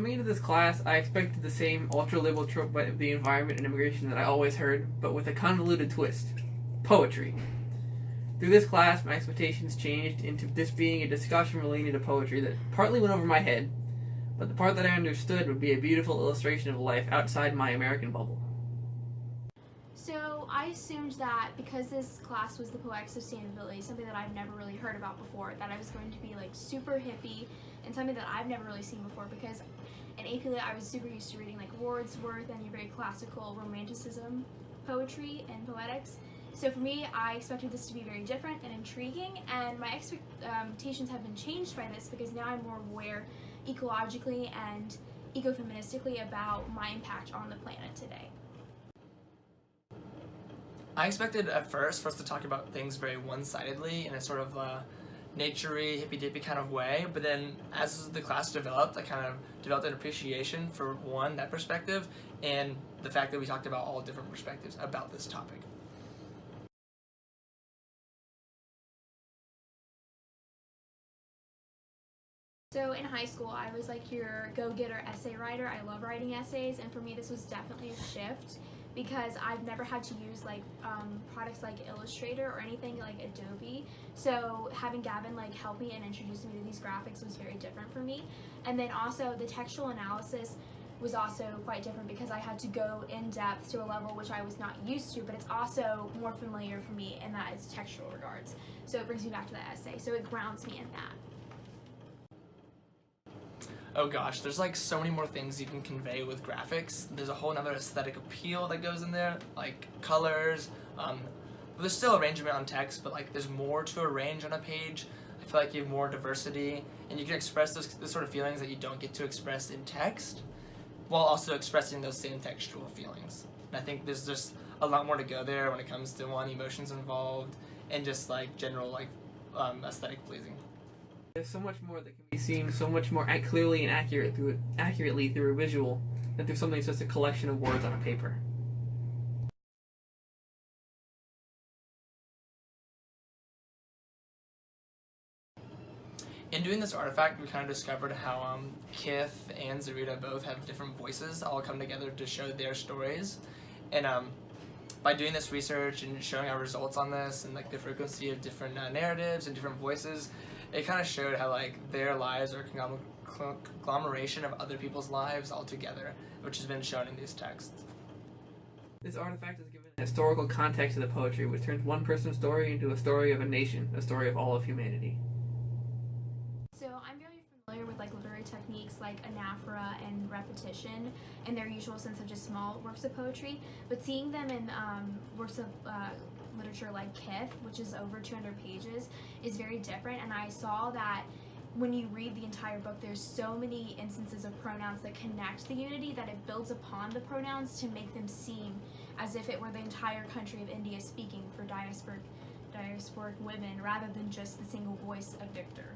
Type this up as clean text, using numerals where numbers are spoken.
Coming into this class, I expected the same ultra-liberal trope of the environment and immigration that I always heard, but with a convoluted twist. Poetry. Through this class, my expectations changed into this being a discussion relating to poetry that partly went over my head, but the part that I understood would be a beautiful illustration of life outside my American bubble. So I assumed that because this class was the poetic sustainability, something that I've never really heard about before, that I was going to be like super hippie and something that I've never really seen before, because in AP Lit I was super used to reading like Wordsworth and very classical romanticism poetry and poetics. So for me, I expected this to be very different and intriguing, and my expectations have been changed by this because now I'm more aware ecologically and ecofeministically about my impact on the planet today. I expected at first for us to talk about things very one-sidedly in a sort of nature-y, hippy-dippy kind of way, but then as the class developed, I kind of developed an appreciation for, one, that perspective, and the fact that we talked about all different perspectives about this topic. So in high school, I was like your go-getter essay writer. I love writing essays, and for me this was definitely a shift because I've never had to use like products like Illustrator or anything like Adobe. So having Gavin like help me and introduce me to these graphics was very different for me. And then also the textual analysis was also quite different because I had to go in depth to a level which I was not used to, but it's also more familiar for me in that it's textual regards. So it brings me back to the essay. So it grounds me in that. Oh gosh, there's like so many more things you can convey with graphics. There's a whole other aesthetic appeal that goes in there, like colors. There's still arrangement on text, but like there's more to arrange on a page. I feel like you have more diversity, and you can express those sort of feelings that you don't get to express in text, while also expressing those same textual feelings. And I think there's just a lot more to go there when it comes to emotions involved, and just like general like aesthetic pleasing. There's so much more that can be seen so much more clearly and accurately through a visual than through something that's just a collection of words on a paper. In doing this artifact, we kind of discovered how Kith and Zarita both have different voices all come together to show their stories. And by doing this research and showing our results on this and like the frequency of different narratives and different voices, it kind of showed how like their lives are a conglomeration of other people's lives all together, which has been shown in these texts. This artifact is given a historical context to the poetry, which turns one person's story into a story of a nation, a story of all of humanity. So I'm very familiar with like literary techniques like anaphora and repetition in their usual sense of just small works of poetry, but seeing them in works of literature like Kith, which is over 200 pages, is very different. And I saw that when you read the entire book, there's so many instances of pronouns that connect the unity that it builds upon the pronouns to make them seem as if it were the entire country of India speaking for diasporic women rather than just the single voice of Victor.